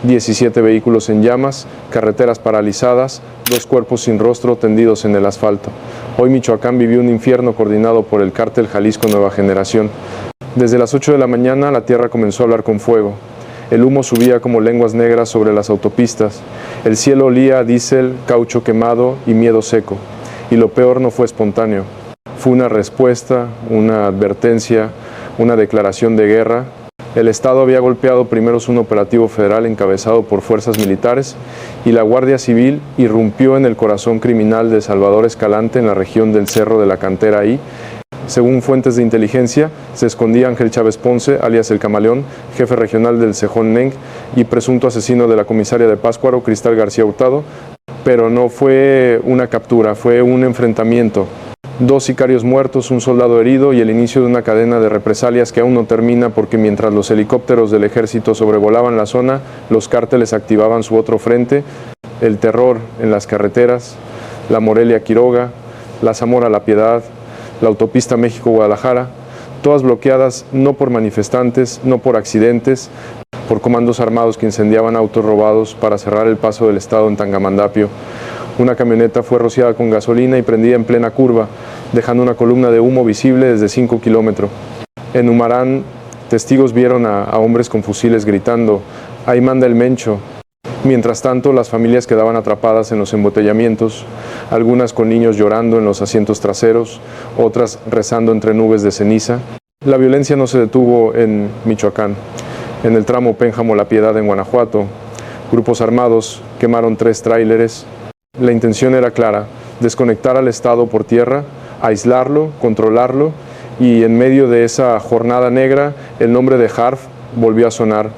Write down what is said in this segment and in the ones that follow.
17 vehículos en llamas, carreteras paralizadas, 2 cuerpos sin rostro tendidos en el asfalto. Hoy Michoacán vivió un infierno coordinado por el cártel Jalisco Nueva Generación. Desde las 8 de la mañana la tierra comenzó a hablar con fuego. El humo subía como lenguas negras sobre las autopistas. El cielo olía a diésel, caucho quemado y miedo seco. Y lo peor no fue espontáneo. Fue una respuesta, una advertencia, una declaración de guerra. El Estado había golpeado primero un operativo federal encabezado por fuerzas militares y la Guardia Civil irrumpió en el corazón criminal de Salvador Escalante en la región del Cerro de la Cantera. Ahí, según fuentes de inteligencia, se escondía Ángel Chávez Ponce, alias El Camaleón, jefe regional del Cejón Neng y presunto asesino de la comisaria de Pátzcuaro, Cristal García Hurtado, pero no fue una captura, fue un enfrentamiento. 2 sicarios muertos, un soldado herido y el inicio de una cadena de represalias que aún no termina porque mientras los helicópteros del ejército sobrevolaban la zona, los cárteles activaban su otro frente, el terror en las carreteras, la Morelia-Quiroga, la Zamora-La Piedad, la autopista México-Guadalajara, todas bloqueadas no por manifestantes, no por accidentes, por comandos armados que incendiaban autos robados para cerrar el paso del Estado en Tangamandapio. Una camioneta fue rociada con gasolina y prendida en plena curva, dejando una columna de humo visible desde 5 kilómetros. En Humarán, testigos vieron a hombres con fusiles gritando, "Ahí manda el Mencho". Mientras tanto, las familias quedaban atrapadas en los embotellamientos, algunas con niños llorando en los asientos traseros, otras rezando entre nubes de ceniza. La violencia no se detuvo en Michoacán. En el tramo Pénjamo-La Piedad en Guanajuato, grupos armados quemaron 3 tráileres. La intención era clara, desconectar al Estado por tierra, aislarlo, controlarlo, y en medio de esa jornada negra, el nombre de Harf volvió a sonar.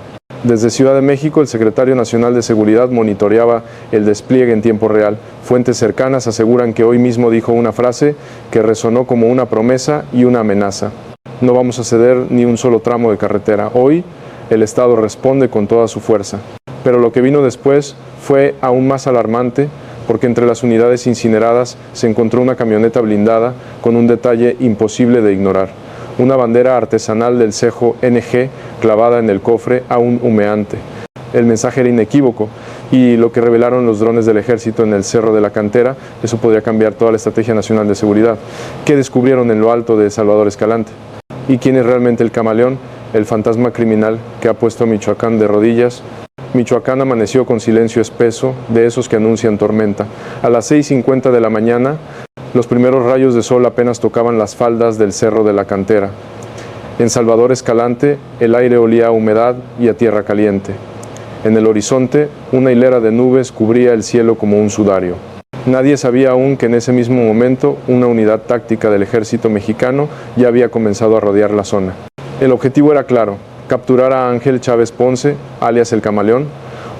Desde Ciudad de México, el secretario nacional de Seguridad monitoreaba el despliegue en tiempo real. Fuentes cercanas aseguran que hoy mismo dijo una frase que resonó como una promesa y una amenaza. No vamos a ceder ni un solo tramo de carretera. Hoy, el Estado responde con toda su fuerza. Pero lo que vino después fue aún más alarmante, porque entre las unidades incineradas se encontró una camioneta blindada con un detalle imposible de ignorar. Una bandera artesanal del cejo NG clavada en el cofre aún humeante. El mensaje era inequívoco y lo que revelaron los drones del ejército en el Cerro de la Cantera, eso podría cambiar toda la estrategia nacional de seguridad. ¿Qué descubrieron en lo alto de Salvador Escalante? ¿Y quién es realmente el camaleón? El fantasma criminal que ha puesto a Michoacán de rodillas. Michoacán amaneció con silencio espeso, de esos que anuncian tormenta. A las 6:50 de la mañana, los primeros rayos de sol apenas tocaban las faldas del Cerro de la Cantera. En Salvador Escalante, el aire olía a humedad y a tierra caliente. En el horizonte, una hilera de nubes cubría el cielo como un sudario. Nadie sabía aún que en ese mismo momento, una unidad táctica del ejército mexicano ya había comenzado a rodear la zona. El objetivo era claro: capturar a Ángel Chávez Ponce, alias El Camaleón,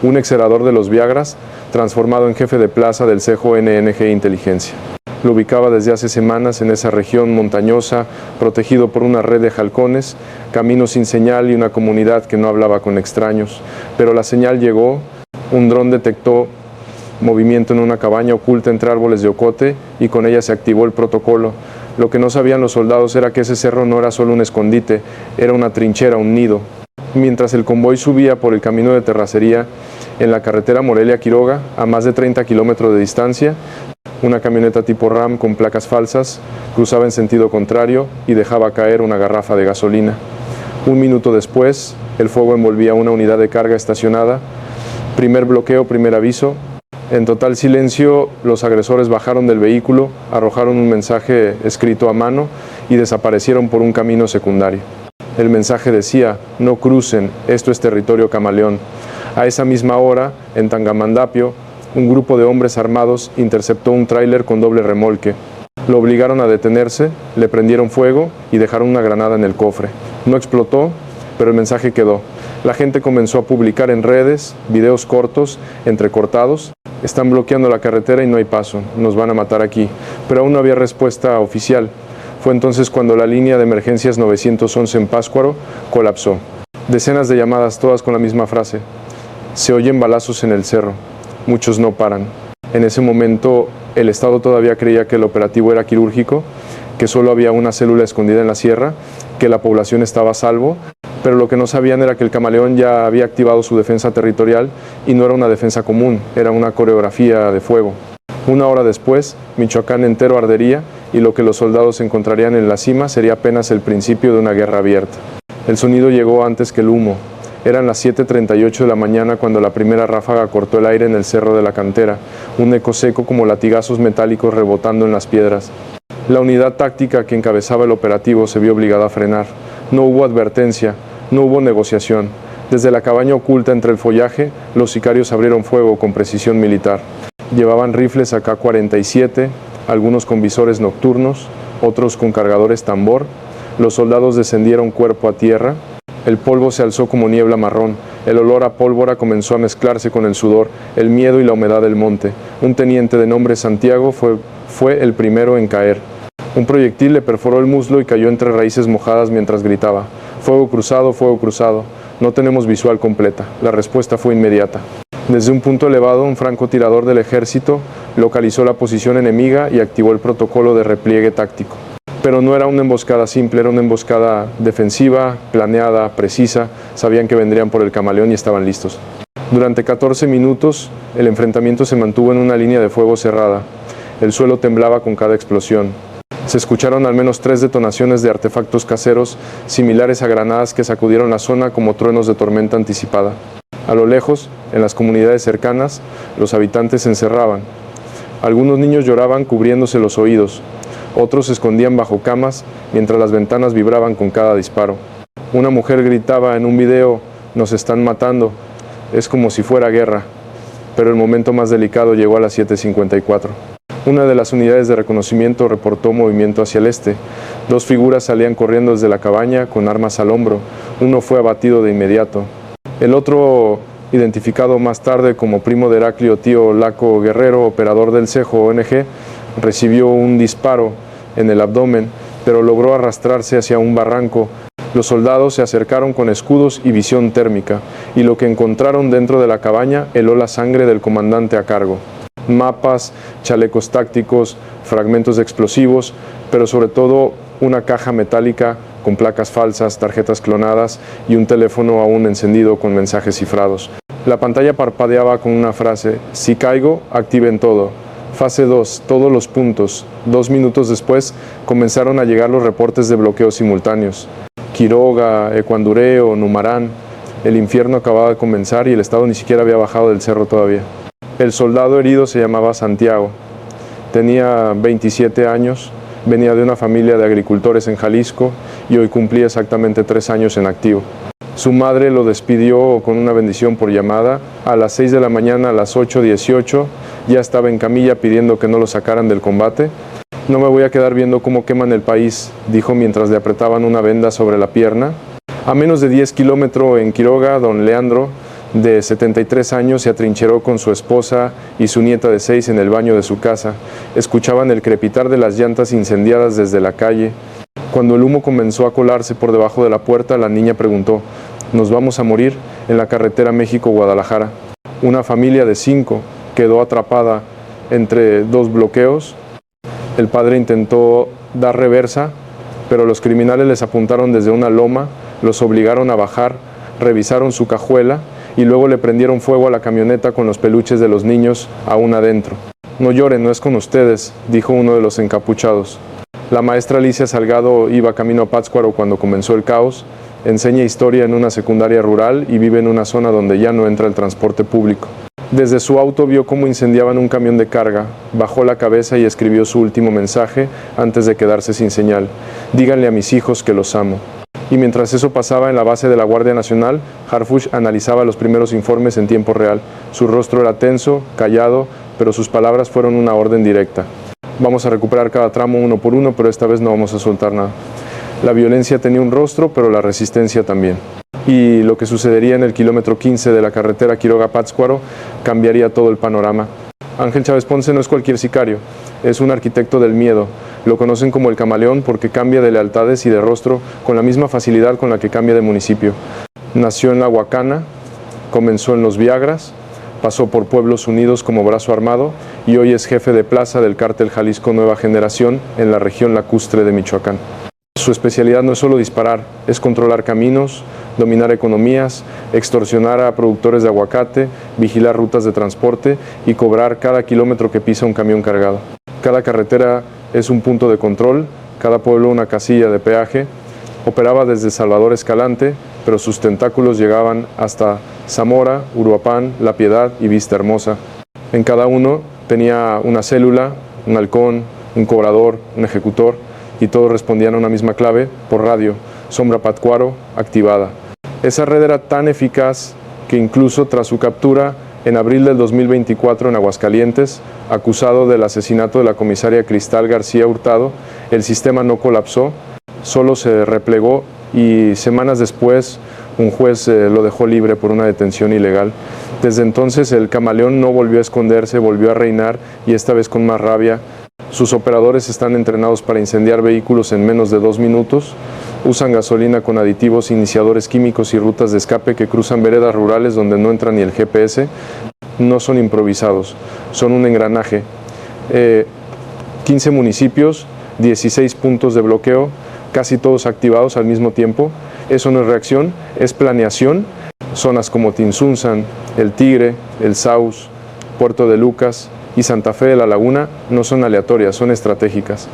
un excerador de los Viagras, transformado en jefe de plaza del cejo NNG Inteligencia. Lo ubicaba desde hace semanas en esa región montañosa, protegido por una red de halcones, caminos sin señal y una comunidad que no hablaba con extraños. Pero la señal llegó, un dron detectó movimiento en una cabaña oculta entre árboles de ocote y con ella se activó el protocolo. Lo que no sabían los soldados era que ese cerro no era solo un escondite, era una trinchera, un nido. Mientras el convoy subía por el camino de terracería, en la carretera Morelia-Quiroga, a más de 30 kilómetros de distancia, una camioneta tipo Ram con placas falsas cruzaba en sentido contrario y dejaba caer una garrafa de gasolina. Un minuto después, el fuego envolvía una unidad de carga estacionada. Primer bloqueo, primer aviso. En total silencio, los agresores bajaron del vehículo, arrojaron un mensaje escrito a mano y desaparecieron por un camino secundario. El mensaje decía: "No crucen, esto es territorio camaleón". A esa misma hora, en Tangamandapio, un grupo de hombres armados interceptó un tráiler con doble remolque. Lo obligaron a detenerse, le prendieron fuego y dejaron una granada en el cofre. No explotó, pero el mensaje quedó. La gente comenzó a publicar en redes videos cortos, entrecortados. Están bloqueando la carretera y no hay paso, nos van a matar aquí. Pero aún no había respuesta oficial. Fue entonces cuando la línea de emergencias 911 en Pátzcuaro colapsó. Decenas de llamadas, todas con la misma frase: "Se oyen balazos en el cerro, muchos no paran". En ese momento, el Estado todavía creía que el operativo era quirúrgico, que solo había una célula escondida en la sierra, que la población estaba a salvo, Pero lo que no sabían era que el Camaleón ya había activado su defensa territorial y no era una defensa común, era una coreografía de fuego. Una hora después, Michoacán entero ardería y lo que los soldados encontrarían en la cima sería apenas el principio de una guerra abierta. El sonido llegó antes que el humo. Eran las 7:38 de la mañana cuando la primera ráfaga cortó el aire en el cerro de la cantera, un eco seco como latigazos metálicos rebotando en las piedras. La unidad táctica que encabezaba el operativo se vio obligada a frenar. No hubo advertencia, no hubo negociación. Desde la cabaña oculta entre el follaje, los sicarios abrieron fuego con precisión militar. Llevaban rifles AK-47, algunos con visores nocturnos, otros con cargadores tambor. Los soldados descendieron cuerpo a tierra. El polvo se alzó como niebla marrón. El olor a pólvora comenzó a mezclarse con el sudor, el miedo y la humedad del monte. Un teniente de nombre Santiago fue el primero en caer. Un proyectil le perforó el muslo y cayó entre raíces mojadas mientras gritaba: fuego cruzado, fuego cruzado. No tenemos visual completa. La respuesta fue inmediata. Desde un punto elevado, un francotirador del ejército localizó la posición enemiga y activó el protocolo de repliegue táctico. Pero no era una emboscada simple, era una emboscada defensiva, planeada, precisa. Sabían que vendrían por el Camaleón y estaban listos. Durante 14 minutos, el enfrentamiento se mantuvo en una línea de fuego cerrada. El suelo temblaba con cada explosión. Se escucharon al menos 3 detonaciones de artefactos caseros, similares a granadas que sacudieron la zona como truenos de tormenta anticipada. A lo lejos, en las comunidades cercanas, los habitantes se encerraban. Algunos niños lloraban cubriéndose los oídos. Otros se escondían bajo camas mientras las ventanas vibraban con cada disparo. Una mujer gritaba en un video: "Nos están matando". Es como si fuera guerra. Pero el momento más delicado llegó a las 7:54. Una de las unidades de reconocimiento reportó movimiento hacia el este. 2 figuras salían corriendo desde la cabaña con armas al hombro. Uno fue abatido de inmediato. El otro, identificado más tarde como primo de Heraclio Tío Laco Guerrero, operador del Cejo ONG, recibió un disparo en el abdomen, pero logró arrastrarse hacia un barranco. Los soldados se acercaron con escudos y visión térmica, y lo que encontraron dentro de la cabaña heló la sangre del comandante a cargo. Mapas, chalecos tácticos, fragmentos de explosivos, pero sobre todo una caja metálica con placas falsas, tarjetas clonadas y un teléfono aún encendido con mensajes cifrados. La pantalla parpadeaba con una frase: "Si caigo, activen todo. Fase 2, todos los puntos". 2 minutos después comenzaron a llegar los reportes de bloqueos simultáneos. Quiroga, Ecuandureo, Numarán. El infierno acababa de comenzar y el Estado ni siquiera había bajado del cerro todavía. El soldado herido se llamaba Santiago. Tenía 27 años, venía de una familia de agricultores en Jalisco y hoy cumplía exactamente 3 años en activo. Su madre lo despidió con una bendición por llamada. A las 6 de la mañana, a las 8:18, ya estaba en camilla pidiendo que no lo sacaran del combate. "No me voy a quedar viendo cómo queman el país", dijo mientras le apretaban una venda sobre la pierna. A menos de 10 kilómetros en Quiroga, don Leandro, de 73 años, se atrincheró con su esposa y su nieta de 6 en el baño de su casa. Escuchaban el crepitar de las llantas incendiadas desde la calle. Cuando el humo comenzó a colarse por debajo de la puerta, la niña preguntó: "¿Nos vamos a morir?". En la carretera México-Guadalajara, una familia de 5 quedó atrapada entre 2 bloqueos. El padre intentó dar reversa, pero los criminales les apuntaron desde una loma, los obligaron a bajar, revisaron su cajuela y luego le prendieron fuego a la camioneta con los peluches de los niños aún adentro. "No lloren, no es con ustedes", dijo uno de los encapuchados. La maestra Alicia Salgado iba camino a Pátzcuaro cuando comenzó el caos. Enseña historia en una secundaria rural y vive en una zona donde ya no entra el transporte público. Desde su auto vio cómo incendiaban un camión de carga, bajó la cabeza y escribió su último mensaje antes de quedarse sin señal: "Díganle a mis hijos que los amo". Y mientras eso pasaba en la base de la Guardia Nacional, Harfuch analizaba los primeros informes en tiempo real. Su rostro era tenso, callado, pero sus palabras fueron una orden directa: "Vamos a recuperar cada tramo uno por uno, pero esta vez no vamos a soltar nada". La violencia tenía un rostro, pero la resistencia también. Y lo que sucedería en el kilómetro 15 de la carretera Quiroga-Pátzcuaro cambiaría todo el panorama. Ángel Chávez Ponce no es cualquier sicario, es un arquitecto del miedo. Lo conocen como el camaleón porque cambia de lealtades y de rostro con la misma facilidad con la que cambia de municipio. Nació en La Huacana, comenzó en Los Viagras, pasó por Pueblos Unidos como brazo armado y hoy es jefe de plaza del cártel Jalisco Nueva Generación en la región lacustre de Michoacán. Su especialidad no es solo disparar, es controlar caminos, dominar economías, extorsionar a productores de aguacate, vigilar rutas de transporte y cobrar cada kilómetro que pisa un camión cargado. Cada carretera es un punto de control, cada pueblo una casilla de peaje. Operaba desde Salvador Escalante, pero sus tentáculos llegaban hasta Zamora, Uruapan, La Piedad y Vista Hermosa. En cada uno tenía una célula, un halcón, un cobrador, un ejecutor, y todos respondían a una misma clave por radio: Sombra Pátzcuaro activada. Esa red era tan eficaz que incluso tras su captura en abril del 2024 en Aguascalientes, acusado del asesinato de la comisaria Cristal García Hurtado, el sistema no colapsó, solo se replegó y semanas después un juez lo dejó libre por una detención ilegal. Desde entonces el camaleón no volvió a esconderse, volvió a reinar, y esta vez con más rabia. Sus operadores están entrenados para incendiar vehículos en menos de 2 minutos, usan gasolina con aditivos, iniciadores químicos y rutas de escape que cruzan veredas rurales donde no entra ni el GPS. No son improvisados, son un engranaje. 15 municipios, 16 puntos de bloqueo, casi todos activados al mismo tiempo. Eso no es reacción, es planeación. Zonas como Tinzunzan, El Tigre, El Saus, Puerto de Lucas y Santa Fe de la Laguna no son aleatorias, son estratégicas.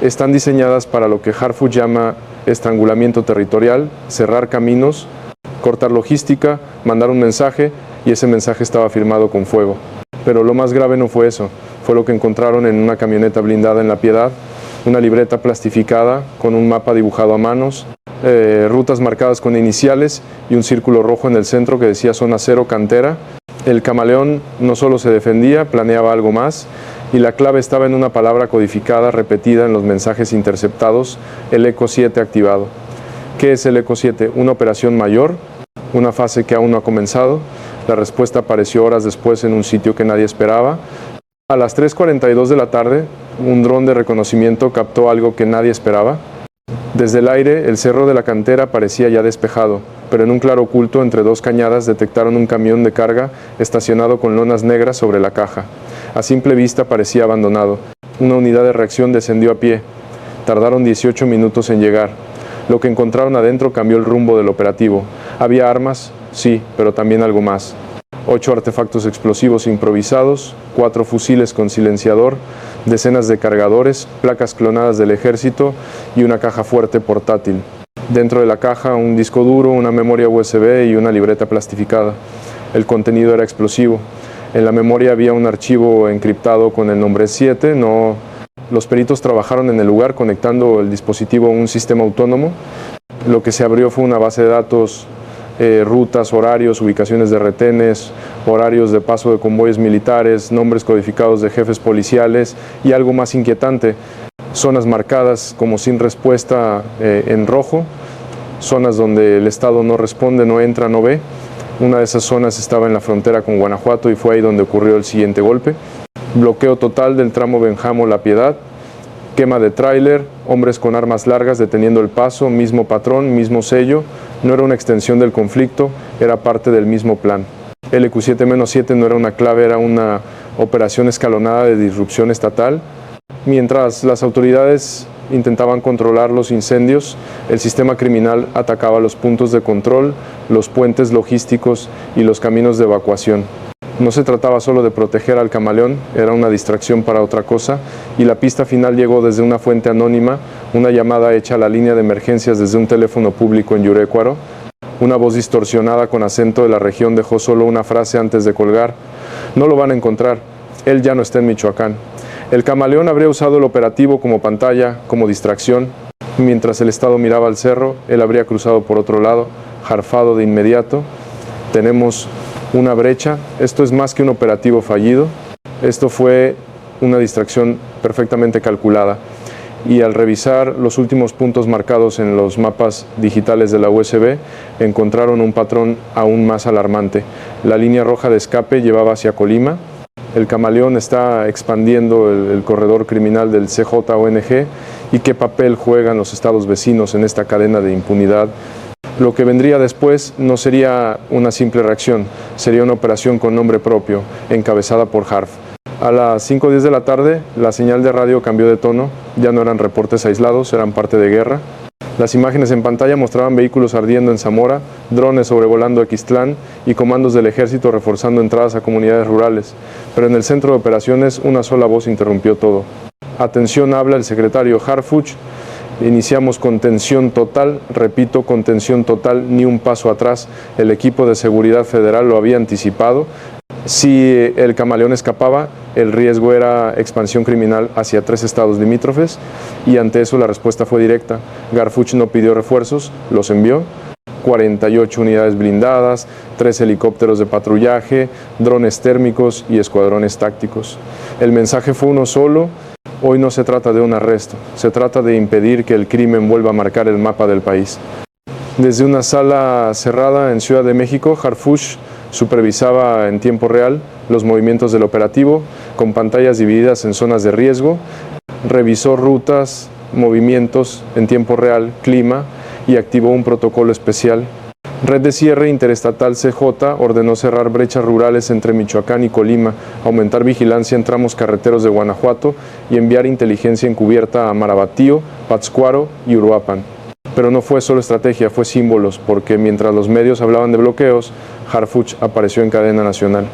Están diseñadas para lo que Harfuch llama estrangulamiento territorial, cerrar caminos, cortar logística, mandar un mensaje, y ese mensaje estaba firmado con fuego. Pero lo más grave no fue eso, fue lo que encontraron en una camioneta blindada en La Piedad: una libreta plastificada con un mapa dibujado a manos, rutas marcadas con iniciales y un círculo rojo en el centro que decía Zona Cero Cantera. El camaleón no solo se defendía, planeaba algo más, y la clave estaba en una palabra codificada repetida en los mensajes interceptados: el ECO 7 activado. ¿Qué es el ECO 7? Una operación mayor, una fase que aún no ha comenzado. La respuesta apareció horas después en un sitio que nadie esperaba. A las 3:42 de la tarde, un dron de reconocimiento captó algo que nadie esperaba. Desde el aire, el cerro de la Cantera parecía ya despejado, pero en un claro oculto entre 2 cañadas detectaron un camión de carga estacionado con lonas negras sobre la caja. A simple vista parecía abandonado. Una unidad de reacción descendió a pie. Tardaron 18 minutos en llegar. Lo que encontraron adentro cambió el rumbo del operativo. Había armas, sí, pero también algo más. 8 artefactos explosivos improvisados, 4 fusiles con silenciador, decenas de cargadores, placas clonadas del ejército y una caja fuerte portátil. Dentro de la caja, un disco duro, una memoria USB y una libreta plastificada. El contenido era explosivo. En la memoria había un archivo encriptado con el nombre 7. Los peritos trabajaron en el lugar conectando el dispositivo a un sistema autónomo. Lo que se abrió fue una base de datos, rutas, horarios, ubicaciones de retenes, horarios de paso de convoyes militares, nombres codificados de jefes policiales y algo más inquietante: zonas marcadas como sin respuesta en rojo, zonas donde el Estado no responde, no entra, no ve. Una de esas zonas estaba en la frontera con Guanajuato y fue ahí donde ocurrió el siguiente golpe. Bloqueo total del tramo Benjamo-La Piedad, quema de tráiler, hombres con armas largas deteniendo el paso, mismo patrón, mismo sello. No era una extensión del conflicto, era parte del mismo plan. El EQ7-7 no era una clave, era una operación escalonada de disrupción estatal. Mientras las autoridades intentaban controlar los incendios, el sistema criminal atacaba los puntos de control, los puentes logísticos y los caminos de evacuación. No se trataba solo de proteger al camaleón, era una distracción para otra cosa, y la pista final llegó desde una fuente anónima, una llamada hecha a la línea de emergencias desde un teléfono público en Yurecuaro. Una voz distorsionada con acento de la región dejó solo una frase antes de colgar: no lo van a encontrar, él ya no está en Michoacán. El camaleón habría usado el operativo como pantalla, como distracción. Mientras el Estado miraba al cerro, él habría cruzado por otro lado, jarfado de inmediato. Tenemos una brecha. Esto es más que un operativo fallido. Esto fue una distracción perfectamente calculada. Y al revisar los últimos puntos marcados en los mapas digitales de la USB, encontraron un patrón aún más alarmante. La línea roja de escape llevaba hacia Colima. El camaleón está expandiendo el corredor criminal del CJONG. ¿Y qué papel juegan los estados vecinos en esta cadena de impunidad? Lo que vendría después no sería una simple reacción, sería una operación con nombre propio, encabezada por Harf. A las 5:10 de la tarde, la señal de radio cambió de tono. Ya no eran reportes aislados, eran parte de guerra. Las imágenes en pantalla mostraban vehículos ardiendo en Zamora, drones sobrevolando Ixtlán y comandos del ejército reforzando entradas a comunidades rurales. Pero en el centro de operaciones una sola voz interrumpió todo. Atención, habla el secretario Harfuch. Iniciamos con tensión total, repito, con tensión total, ni un paso atrás. El equipo de seguridad federal lo había anticipado. Si el camaleón escapaba, el riesgo era expansión criminal hacia 3 estados limítrofes y ante eso la respuesta fue directa. Harfuch no pidió refuerzos, los envió. 48 unidades blindadas, 3 helicópteros de patrullaje, drones térmicos y escuadrones tácticos. El mensaje fue uno solo: hoy no se trata de un arresto, se trata de impedir que el crimen vuelva a marcar el mapa del país. Desde una sala cerrada en Ciudad de México, Harfuch supervisaba en tiempo real los movimientos del operativo, con pantallas divididas en zonas de riesgo, revisó rutas, movimientos en tiempo real, clima, y activó un protocolo especial. Red de Cierre Interestatal CJ ordenó cerrar brechas rurales entre Michoacán y Colima, aumentar vigilancia en tramos carreteros de Guanajuato y enviar inteligencia encubierta a Marabatío, Pátzcuaro y Uruapan. Pero no fue solo estrategia, fue símbolos, porque mientras los medios hablaban de bloqueos, Harfuch apareció en cadena nacional.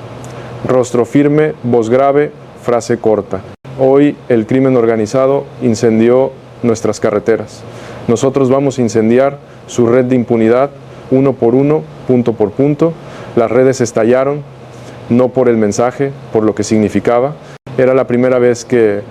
Rostro firme, voz grave, frase corta. Hoy el crimen organizado incendió nuestras carreteras. Nosotros vamos a incendiar su red de impunidad, uno por uno, punto por punto. Las redes estallaron, no por el mensaje, por lo que significaba. Era la primera vez que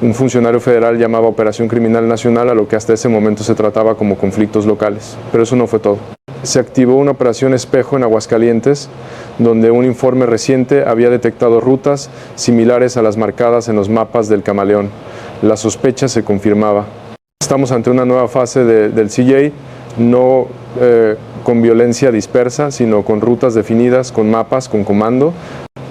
un funcionario federal llamaba Operación Criminal Nacional a lo que hasta ese momento se trataba como conflictos locales. Pero eso no fue todo. Se activó una operación espejo en Aguascalientes, donde un informe reciente había detectado rutas similares a las marcadas en los mapas del camaleón. La sospecha se confirmaba. Estamos ante una nueva fase del CJ, no con violencia dispersa, sino con rutas definidas, con mapas, con comando.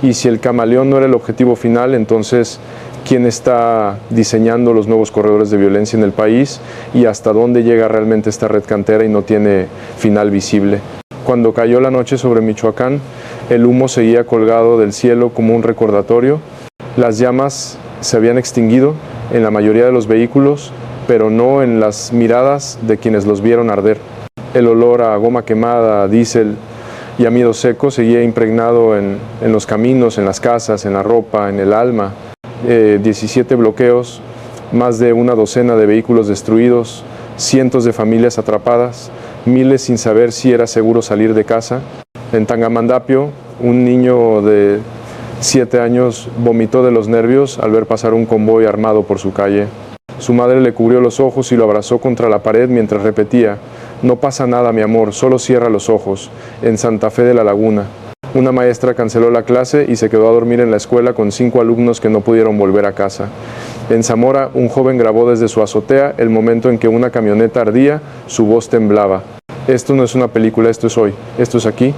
Y si el camaleón no era el objetivo final, entonces quién está diseñando los nuevos corredores de violencia en el país y hasta dónde llega realmente esta red cantera y no tiene final visible. Cuando cayó la noche sobre Michoacán, el humo seguía colgado del cielo como un recordatorio. Las llamas se habían extinguido en la mayoría de los vehículos, pero no en las miradas de quienes los vieron arder. El olor a goma quemada, a diésel y a miedo seco seguía impregnado en los caminos, en las casas, en la ropa, en el alma. 17 bloqueos, más de una docena de vehículos destruidos, cientos de familias atrapadas, miles sin saber si era seguro salir de casa. En Tangamandapio, un niño de 7 años vomitó de los nervios al ver pasar un convoy armado por su calle. Su madre le cubrió los ojos y lo abrazó contra la pared mientras repetía: "No pasa nada, mi amor, solo cierra los ojos", en Santa Fe de la Laguna. Una maestra canceló la clase y se quedó a dormir en la escuela con 5 alumnos que no pudieron volver a casa. En Zamora, un joven grabó desde su azotea el momento en que una camioneta ardía, su voz temblaba. Esto no es una película, esto es hoy, esto es aquí.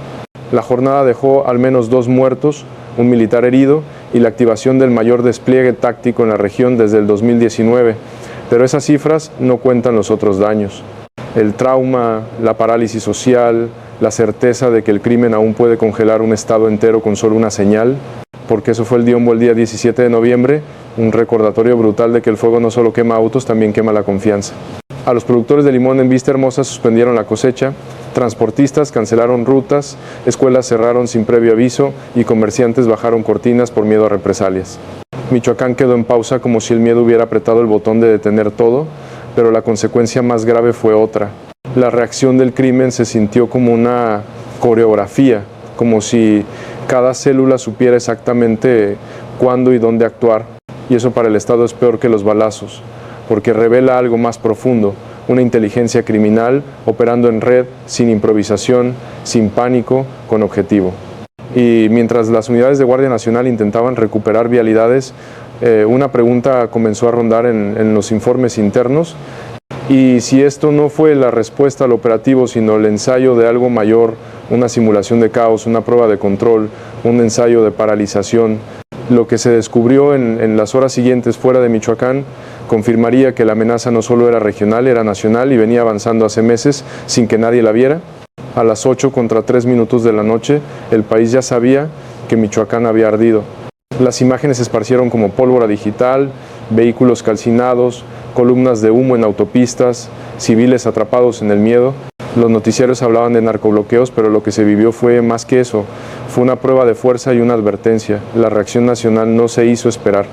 La jornada dejó al menos 2 muertos, un militar herido y la activación del mayor despliegue táctico en la región desde el 2019. Pero esas cifras no cuentan los otros daños. El trauma, la parálisis social, la certeza de que el crimen aún puede congelar un estado entero con solo una señal, porque eso fue el Diombo el día 17 de noviembre, un recordatorio brutal de que el fuego no solo quema autos, también quema la confianza. A los productores de limón en Vista Hermosa suspendieron la cosecha, transportistas cancelaron rutas, escuelas cerraron sin previo aviso y comerciantes bajaron cortinas por miedo a represalias. Michoacán quedó en pausa como si el miedo hubiera apretado el botón de detener todo, pero la consecuencia más grave fue otra. La reacción del crimen se sintió como una coreografía, como si cada célula supiera exactamente cuándo y dónde actuar. Y eso para el Estado es peor que los balazos, porque revela algo más profundo, una inteligencia criminal operando en red, sin improvisación, sin pánico, con objetivo. Y mientras las unidades de Guardia Nacional intentaban recuperar vialidades, una pregunta comenzó a rondar en los informes internos. Y si esto no fue la respuesta al operativo, sino el ensayo de algo mayor, una simulación de caos, una prueba de control, un ensayo de paralización, lo que se descubrió en las horas siguientes fuera de Michoacán confirmaría que la amenaza no solo era regional, era nacional y venía avanzando hace meses sin que nadie la viera. A las 8:03 de la noche, el país ya sabía que Michoacán había ardido. Las imágenes se esparcieron como pólvora digital, vehículos calcinados, columnas de humo en autopistas, civiles atrapados en el miedo. Los noticieros hablaban de narcobloqueos, pero lo que se vivió fue más que eso. Fue una prueba de fuerza y una advertencia. La reacción nacional no se hizo esperar.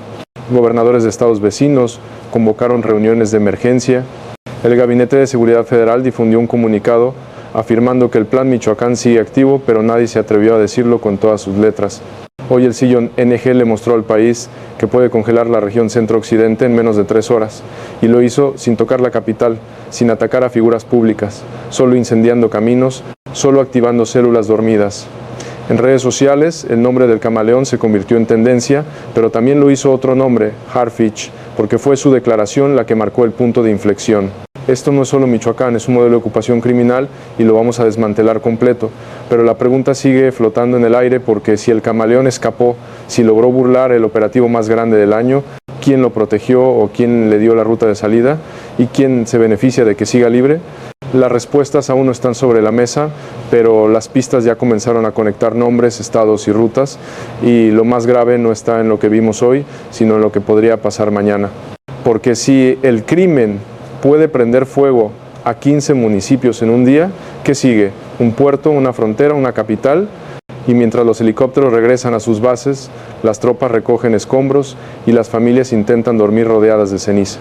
Gobernadores de estados vecinos convocaron reuniones de emergencia. El Gabinete de Seguridad Federal difundió un comunicado afirmando que el Plan Michoacán sigue activo, pero nadie se atrevió a decirlo con todas sus letras. Hoy el sillón NG le mostró al país que puede congelar la región centro-occidente en menos de 3 horas, y lo hizo sin tocar la capital, sin atacar a figuras públicas, solo incendiando caminos, solo activando células dormidas. En redes sociales, el nombre del camaleón se convirtió en tendencia, pero también lo hizo otro nombre, Harfuch, porque fue su declaración la que marcó el punto de inflexión. Esto no es solo Michoacán, es un modelo de ocupación criminal y lo vamos a desmantelar completo. Pero la pregunta sigue flotando en el aire porque si el camaleón escapó, si logró burlar el operativo más grande del año, ¿quién lo protegió o quién le dio la ruta de salida? ¿Y quién se beneficia de que siga libre? Las respuestas aún no están sobre la mesa, pero las pistas ya comenzaron a conectar nombres, estados y rutas, y lo más grave no está en lo que vimos hoy, sino en lo que podría pasar mañana. Porque si el crimen puede prender fuego a 15 municipios en un día, ¿qué sigue? Un puerto, una frontera, una capital, y mientras los helicópteros regresan a sus bases, las tropas recogen escombros y las familias intentan dormir rodeadas de ceniza.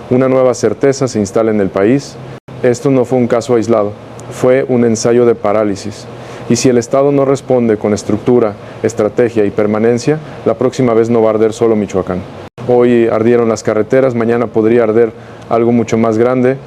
Una nueva certeza se instala en el país. Esto no fue un caso aislado, fue un ensayo de parálisis. Y si el Estado no responde con estructura, estrategia y permanencia, la próxima vez no va a arder solo Michoacán. Hoy ardieron las carreteras, mañana podría arder algo mucho más grande.